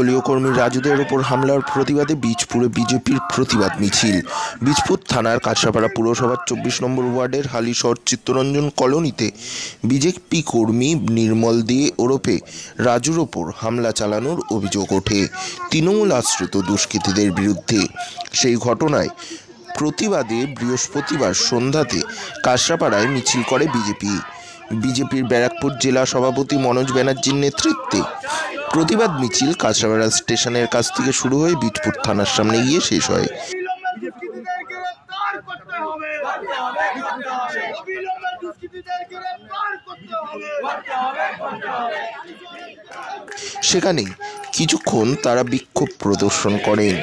দলীয় কর্মী রাজুদের ওপর হামলার প্রতিবাদে বীজপুরে বিজেপির প্রতিবাদ মিছিল। বীজপুর থানার কাছড়াপাড়া পুরসভার 24 নম্বর ওয়ার্ডের হালিশহর চিত্তরঞ্জন কলোনিতে বিজেপি কর্মী নির্মল দে ওরফে রাজুর ওপর হামলা চালানোর অভিযোগ ওঠে তৃণমূল আশ্রিত দুষ্কৃতীদের বিরুদ্ধে। সেই ঘটনায় প্রতিবাদে বৃহস্পতিবার সন্ধ্যাতে কাছড়াপাড়ায় মিছিল করে বিজেপির ব্যারাকপুর জেলা সভাপতি মনোজ ব্যানার্জির নেতৃত্বে। প্রতিবাদ মিছিল কাছড়াপাড়া স্টেশনের কাছ থেকে শুরু হয়ে বীজপুর থানার সামনে গিয়ে শেষ হয়। সেখানে কিছুক্ষণ তারা বিক্ষোভ প্রদর্শন করেন।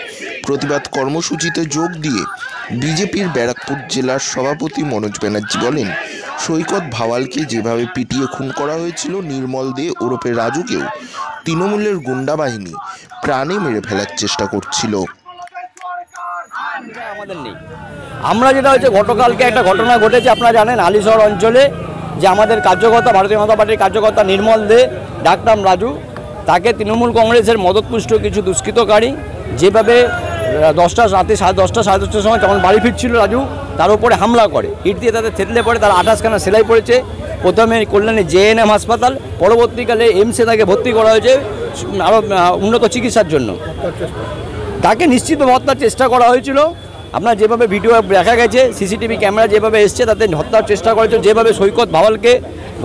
প্রতিবাদ কর্মসূচিতে যোগ দিয়ে বিজেপির ব্যারাকপুর জেলার সভাপতি মনোজ ব্যানার্জি বলেন, সৈকত ভাওয়ালকে যেভাবে পিটিয়ে খুন করা হয়েছিল, নির্মল দে ওরফে রাজুকেও তৃণমূলের গুন্ডা বাহিনী প্রাণে মেরে ফেলার চেষ্টা করছিল। আমাদের নেই, আমরা যেটা হচ্ছে গতকালকে একটা ঘটনা ঘটেছে, আপনারা জানেন হালিশহর অঞ্চলে যে আমাদের কার্যকর্তা ভারতীয় জনতা পার্টির কার্যকর্তা নির্মল দে ডাকনাম রাজু, তাকে তৃণমূল কংগ্রেসের মদতপুষ্ট কিছু দুষ্কৃতকারী যেভাবে 10টা রাতে 10টা সাড়ে 10টার সময় যখন বাড়ি ফিরছিল রাজু, তার উপরে হামলা করে, ইট দিয়ে তাদের থেতলে পড়ে, তার 28খানা সেলাই পড়েছে। প্রথমে কল্যাণী জেএনএম হাসপাতাল, পরবর্তীকালে এমসে তাকে ভর্তি করা হয়েছে আরও উন্নত চিকিৎসার জন্য। তাকে নিশ্চিত হত্যার চেষ্টা করা হয়েছিল। আপনার যেভাবে ভিডিও দেখা গেছে, সিসিটিভি ক্যামেরা যেভাবে এসছে, তাতে হত্যার চেষ্টা করেছিল। যেভাবে সৈকত ভাওয়ালকে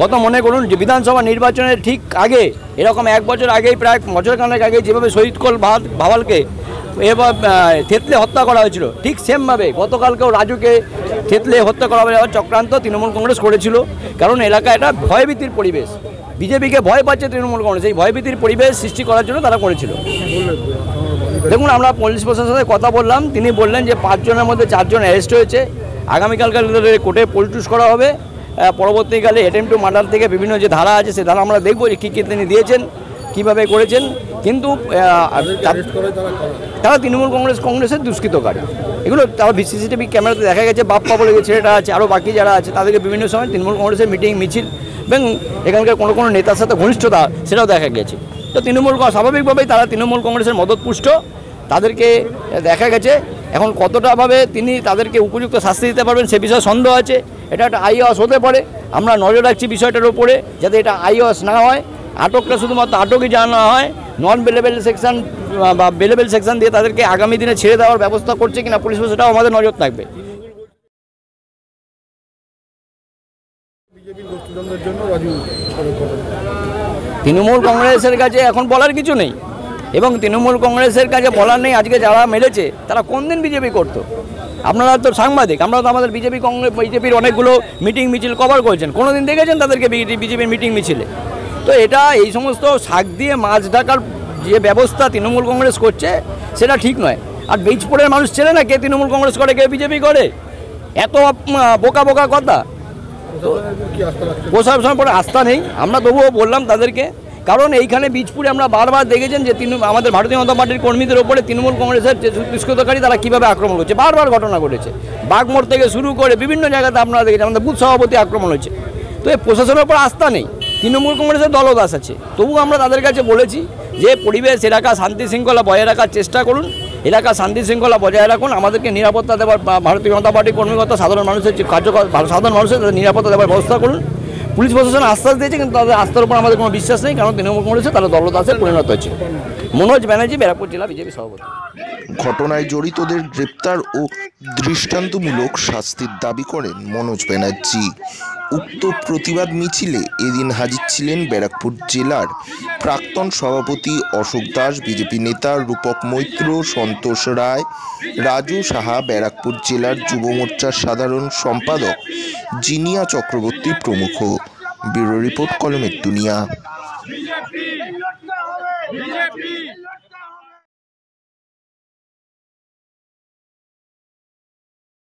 গত মনে করুন যে বিধানসভা নির্বাচনের ঠিক আগে, এরকম 1 বছর আগেই, প্রায় বছরখানেক আগে যেভাবে সৈকত ভাওয়ালকে এবার থেতলে হত্যা করা হয়েছিল, ঠিক সেমভাবে গতকালকেও রাজুকে থেতলে হত্যা করা হওয়ার চক্রান্ত তৃণমূল কংগ্রেস করেছিল। কারণ এলাকায় একটা ভয়ভীতির পরিবেশ, বিজেপিকে ভয় পাচ্ছে তৃণমূল কংগ্রেস, এই ভয়ভীতির পরিবেশ সৃষ্টি করার জন্য তারা করেছিল। দেখুন, আমরা পুলিশ প্রশাসনের সাথে কথা বললাম, তিনি বললেন যে 5 জনের মধ্যে 4 জন অ্যারেস্ট হয়েছে, আগামীকালকার কোর্টে পলটুস করা হবে। পরবর্তীকালে অ্যাটেম্প টু মার্ডার থেকে বিভিন্ন যে ধারা আছে, সে ধারা আমরা দেখব যে কী কী তিনি দিয়েছেন, কীভাবে করেছেন। কিন্তু তারা তৃণমূল কংগ্রেসের দুষ্কৃতকারী, এগুলো তারা সিসিটিভি ক্যামেরাতে দেখা গেছে। বাপ্পা বলে যে ছেলেটা আছে, আরও বাকি যারা আছে, তাদেরকে বিভিন্ন সময় তৃণমূল কংগ্রেসের মিটিং মিছিল এবং এখানকার কোনো নেতার সাথে ঘনিষ্ঠতা, সেটাও দেখা গেছে। তো স্বাভাবিকভাবেই তারা তৃণমূল কংগ্রেসের মদতপুষ্ট, তাদেরকে দেখা গেছে। এখন কতটাভাবে তিনি তাদেরকে উপযুক্ত শাস্তি দিতে পারবেন সে বিষয়ে সন্দেহ আছে। এটা একটা আইওয়াস হতে পারে, আমরা নজর রাখছি বিষয়টার উপরে, যাতে এটা আইওয়াস না হয়। আটকটা শুধুমাত্র আটকই জানা হয়, নন বেলেবেল সেকশন বা বেলেবেল সেকশন দিয়ে তাদেরকে আগামী দিনে ছেড়ে দেওয়ার ব্যবস্থা করছে কিনা পুলিশ, সেটাও আমাদের নজর থাকবে। তৃণমূল কংগ্রেসের কাছে এখন বলার কিছু নেই, এবং তৃণমূল কংগ্রেসের কাছে বলার নেই আজকে যারা মেরেছে তারা কোন দিন বিজেপি করতো। আপনারা তো সাংবাদিক, আমরা তো আমাদের বিজেপির অনেকগুলো মিটিং মিছিল কভার করেছেন, কোনো দিন দেখেছেন তাদেরকে বিজেপির মিটিং মিছিলে? তো এটা এই সমস্ত শাক দিয়ে মাছ ঢাকার যে ব্যবস্থা তৃণমূল কংগ্রেস করছে, সেটা ঠিক নয়। আর বীজপুরের মানুষ ছেলে না কে তৃণমূল কংগ্রেস করে, কে বিজেপি করে, এত বোকা বোকা কথা। প্রশাসনের পরে আস্থা নেই, আমরা তবুও বললাম তাদেরকে। কারণ এইখানে বীজপুরে আমরা বারবার দেখেছেন যে আমাদের ভারতীয় জনতা পার্টির কর্মীদের ওপরে তৃণমূল কংগ্রেসের যে দুষ্কৃতকারী তারা কীভাবে আক্রমণ করছে, বারবার ঘটনা ঘটেছে। বাগমোড় থেকে শুরু করে বিভিন্ন জায়গাতে আপনারা দেখেছেন আমাদের বুথ সভাপতি আক্রমণ হয়েছে। তো এই প্রশাসনের উপর আস্থা নেই, তৃণমূল কংগ্রেসের দলদাস আছে। তবু আমরা তাদের কাছে বলেছি যে পরিবেশ, এলাকা শান্তি শৃঙ্খলা বজায় রাখার চেষ্টা করুন, এলাকা শান্তি শৃঙ্খলা বজায় রাখুন, আমাদেরকে নিরাপত্তা দেওয়ার, ভারতীয় জনতা পার্টির কর্মীকর্তা সাধারণ মানুষের যে সাধারণ মানুষের নিরাপত্তা দেওয়ার ব্যবস্থা করুন। পুলিশ প্রশাসন আশ্বাস দিয়েছে, কিন্তু তাদের আস্থার উপর আমাদের কোনো বিশ্বাস নেই, কারণ তৃণমূল কংগ্রেসে তারা দলদাসে পরিণত হয়েছে। মনোজ ব্যানার্জি, ব্যারাকপুর জেলা বিজেপি সভাপতি। ঘটনায় জড়িতদের গ্রেপ্তার ও দৃষ্টান্তমূলক শাস্তির দাবি করেন মনোজ ব্যানার্জি। উক্ত প্রতিবাদ মিছিলে এদিন হাজির ছিলেন ব্যারাকপুর জেলার প্রাক্তন সভাপতি অশোক দাস, বিজেপি নেতা রূপক মৈত্র, সন্তোষ রায়, রাজু সাহা, ব্যারাকপুর জেলার যুব মোর্চার সাধারণ সম্পাদক জিনিয়া চক্রবর্তী প্রমুখ। ব্যুরো রিপোর্ট, কলমের দুনিয়া।